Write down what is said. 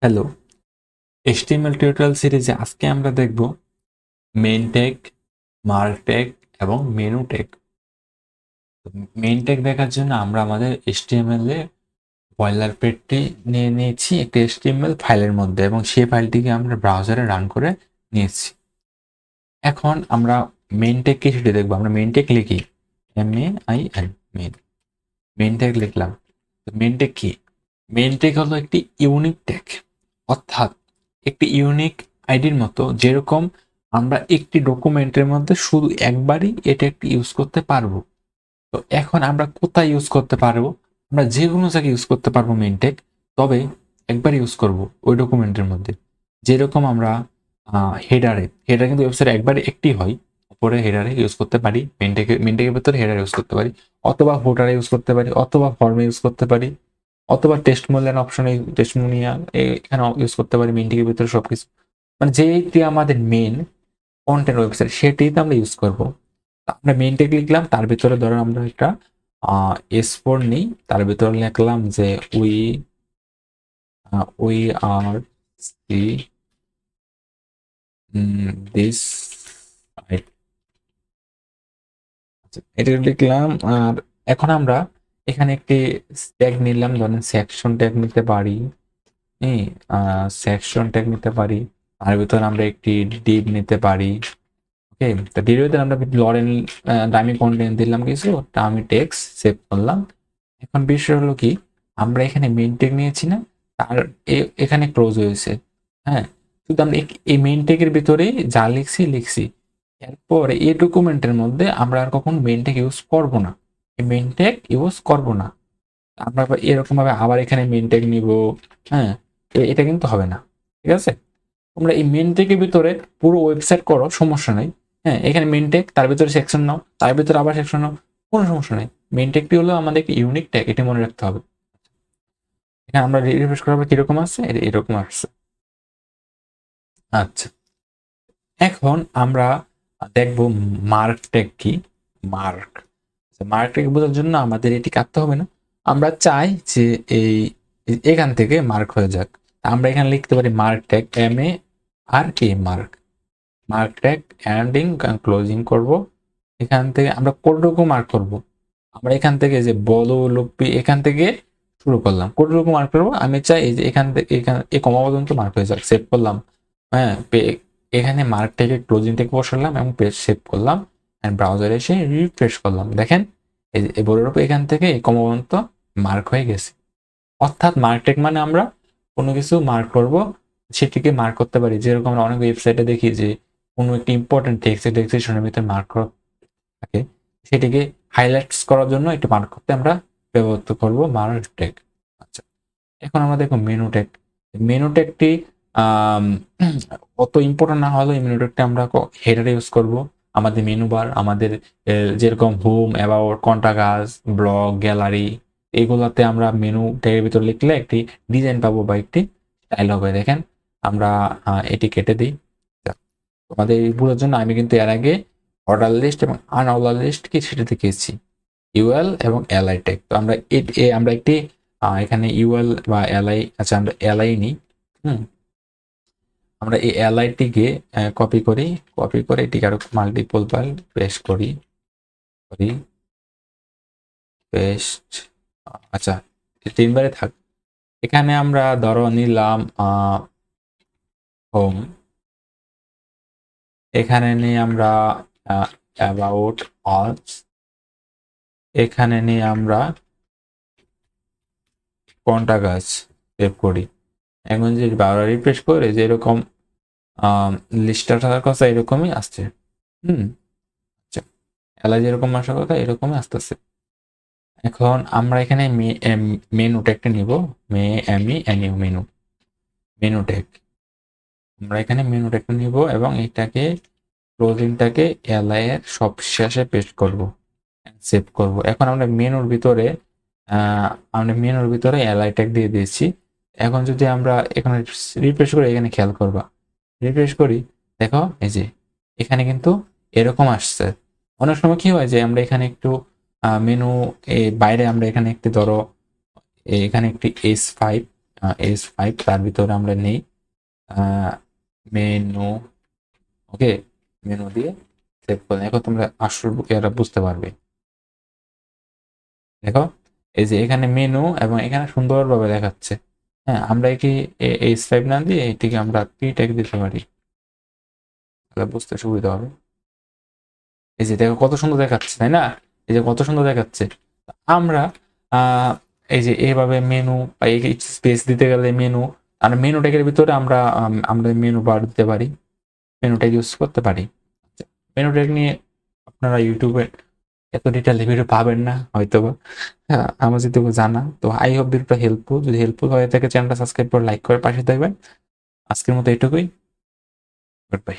Hello, HTML tutorial সিরিজে আজকে আমরা দেখব মেইন ট্যাগ, মার্ক ট্যাগ এবং মেনু ট্যাগ। মেইন ট্যাগ দেখার জন্য আমরা আমাদের HTML এ বয়লার পেটটি নিয়ে নিয়েছি একটি HTML ফাইলের মধ্যে এবং সেই ফাইলটিকে আমরা ব্রাউজারে রান করে নিয়েছি। এখন আমরা মেইন ট্যাগ কি সেটি দেখব। আমরা মেইন ট্যাগ লিখি MAIN মেইন। মেইন ট্যাগ লিখলাম। তো মেইন ট্যাগ কি? মেইন ট্যাগ হলো একটি ইউনিক ট্যাগ, অর্থাৎ একটি ইউনিক আইডির মতো যেরকম আমরা একটি ডকুমেন্টের মধ্যে শুধু একবারই এটা একটি ইউজ করতে পারবো। তো এখন আমরা কোথায় ইউজ করতে পারবো? আমরা যে কোনো জায়গায় ইউজ করতে পারবো মেইন ট্যাগ, তবে একবার ইউজ করব ওই ডকুমেন্টের মধ্যে। যেরকম আমরা হেডার কিন্তু ওয়েবসাইটে একবারে একটি হয়, উপরে হেডারে ইউজ করতে পারি, মেইন ট্যাগের ভিতরে হেডার ইউজ করতে পারি, অথবা ফুটারে ইউজ করতে পারি, অথবা ফর্মে ইউজ করতে পারি, অথবা টেস্টমোনিয়াল অপশনে টেস্টমোনিয়াল এখানে ইউজ করতে পারি মেইন ট্যাগের ভিতরে সবকিছু। মানে যেটি আমাদের মেইন কন্টেন্ট ওয়েবসাইট সেটিতে আমরা ইউজ করব। আমরা মেইন ট্যাগ লিখলাম, তার ভিতরে ধরো আমরা একটা S4 নিই, তার ভিতরে লিখলাম যে উই আর সি দিস, এটা লিখলাম। আর এখন আমরা এখানে একটি ট্যাগ নিলাম, ধরেন সেকশন ট্যাগ নিতে পারি, সেকশন ট্যাগ নিতে পারি। তার ভিতরে আমরা একটি ডিভ নিতে পারি। ওকে, তো ডিভ ভিতরে আমরা লরেন দামি কন্টেন্ট দিলাম, কিছু আমি টেক্সট সেভ করলাম। এখন বিষয় হলো কি, আমরা এখানে মেইন ট্যাগ নিয়েছি না, তার এখানে ক্লোজ হয়েছে। হ্যাঁ, শুধু আমরা এই মেইন ট্যাগের ভিতরে যা লিখছি, এরপর এই ডকুমেন্টের মধ্যে আমরা আর কখনো মেইন ট্যাগ ইউজ করব না, এই মেইন ট্যাগ ইউজ করব না। আমরা এরকম ভাবে আবার এখানে মেইন ট্যাগ নিব। হ্যাঁ, এটা কিন্তু হবে না। ঠিক আছে, তোমরা এই মেইন ট্যাগের ভিতরে পুরো ওয়েবসাইট করো, সমস্যা নাই। হ্যাঁ, এখানে মেইন ট্যাগ, তার ভিতরে সেকশন নাও, তার ভিতরে আবার সেকশন নাও, কোনো সমস্যা নাই। মেইন ট্যাগটি হলো আমাদের একটি ইউনিক ট্যাগ, এটা মনে রাখতে হবে। এখানে আমরা রিফ্রেশ করার পর কিরকম আসছে, এরকম আসছে। আচ্ছা, এখন আমরা দেখব মার্ক ট্যাগ কি। মার্ক মার্ক ট্যাগ বোঝার জন্য আমাদের এটি কাটতে হবে না, আমরা চাই যে এই এখান থেকে মার্ক হয়ে যাক। আমরা এখানে লিখতে পারি mark tag MARK mark. Mark tag ending closing করব। এখান থেকে আমরা কতটুকু মার্ক করব? আমরা এখান থেকে যে বলো লুপি এখান থেকে শুরু করলাম, কতটুকু মার্ক করবো? আমি চাই এই যে এখান থেকে এখানে এই কমা পর্যন্ত মার্ক হয়ে যাক, সেভ করলাম। হ্যাঁ, এখানে মার্ক ট্যাগের ক্লোজিং ট্যাগ বসালাম এবং পেজ সেভ করলাম, এন্ড ব্রাউজারে এসে রিফ্রেশ করলাম। দেখেন এই বড়ের উপর এখান থেকে এই কমা পর্যন্ত মার্ক হয়ে গেছে। অর্থাৎ মার্ক ট্যাগ মানে আমরা কোনো কিছু মার্ক করব, সেটিকে মার্ক করতে পারি। যেরকম আমরা অনেক ওয়েবসাইটে দেখি যে কোনো একটি ইম্পর্টেন্ট টেক্সট ডেসক্রিপশনের ভিতরে মার্ক করা থাকে, সেটিকে হাইলাইটস করার জন্য একটি মার্ক করতে আমরা ব্যবহৃত করব মার্ক ট্যাগ। আচ্ছা, এখন আমরা দেখো মেনু ট্যাগ। মেনু ট্যাগটি অত ইম্পর্টেন্ট না হলেও এই মেনু ট্যাগটা আমরা হেডারে ইউজ করব। আমাদের মেনু বার, আমাদের যেরকম home, about, contact us, blog, gallery, এগুলোতে আমরা মেনু ট্যাগের ভিতরে লিখলে একটি ডিজাইন পাবো বা একটি স্টাইল হবে। দেখেন আমরা এটি কেটে দিই। তোমাদের এই পুরোর জন্য আমি কিন্তু এর আগে অর্ডার লিস্ট এবং আনঅর্ডার লিস্ট কি সেটা দেখিয়েছি, ইউএল এবং এলআই ট্যাগ। তো আমরা আমরা একটি এখানে ইউএল বা এলআই, আচ্ছা আমরা এলআই নিই। আমরা এই এলআইটিকে কপি করি, কপি করে এটিকে আরো মাল্টিপল বার পেস্ট করি, পেস্ট। আচ্ছা, তিনবারে থাক। এখানে আমরা ধরো নিলাম হোম, এখানে নিই আমরা অ্যাবাউট অস, এখানে নিই আমরা কোনটা গাছ সেভ করি। এখন যে বারবার রিফ্রেশ করে যে এরকম লিস্টটা থাকার কথা এরকমই আসছে। আচ্ছা, এলা যেরকম আসার কথা এরকমই আসতেছে। এখন আমরা এখানে মেনু ট্যাগটা নিব, মেনু মেনু ট্যাগ। আমরা এখানে মেনু ট্যাগটা নিব এবং এটাকে ক্লোজিংটাকে এলআই এর সব শেষে পেস্ট করব, সেভ করব। এখন আমরা মেনুর ভিতরে এলআই ট্যাগ দিয়ে দিয়েছি। এখন যদি আমরা এখানে রিফ্রেশ করি, এখানে খেয়াল করবা, রিফ্রেশ করি, দেখো এই যে এখানে কিন্তু এরকম আসছে। অনেক সময় কি হয় যে আমরা এখানে একটু মেনু বাইরে আমরা এখানে একটি ধরো এখানে একটি S5 S5, তার ভিতরে আমরা নেই মেনু। ওকে, মেনু দিয়ে সেভ করলাম। এখন তোমরা আসল এরা বুঝতে পারবে। দেখো এই যে এখানে মেনু এবং এখানে সুন্দরভাবে দেখাচ্ছে। হ্যাঁ, আমরা কি S5 না দিয়ে এটিকে আমরা পি ট্যাগ দিতে পারি, তাহলে বুঝতে সুবিধা হবে। এই যে দেখো কত সুন্দর দেখাচ্ছে, তাই না? এই যে কত সুন্দর দেখাচ্ছে। আমরা এই যে এইভাবে মেনু বা এই স্পেস দিতে গেলে মেনু, আর মেনু ট্যাগের ভিতরে আমরা মেনু বার দিতে পারি, মেনু ট্যাগ ইউজ করতে পারি। মেনু ট্যাগ নিয়ে আপনারা ইউটিউবে এত ডিটেল ভিডিও পাবেন না হয়তো বা। হ্যাঁ, আমার যেটুকু জানা। তো আই হোপ ভিডিওটা হেল্পফুল। যদি হেল্পফুল হয়ে থাকে চ্যানেলটা সাবস্ক্রাইব করে লাইক করে পাশে থাকবেন। আজকের মতো এটুকুই। Good bye.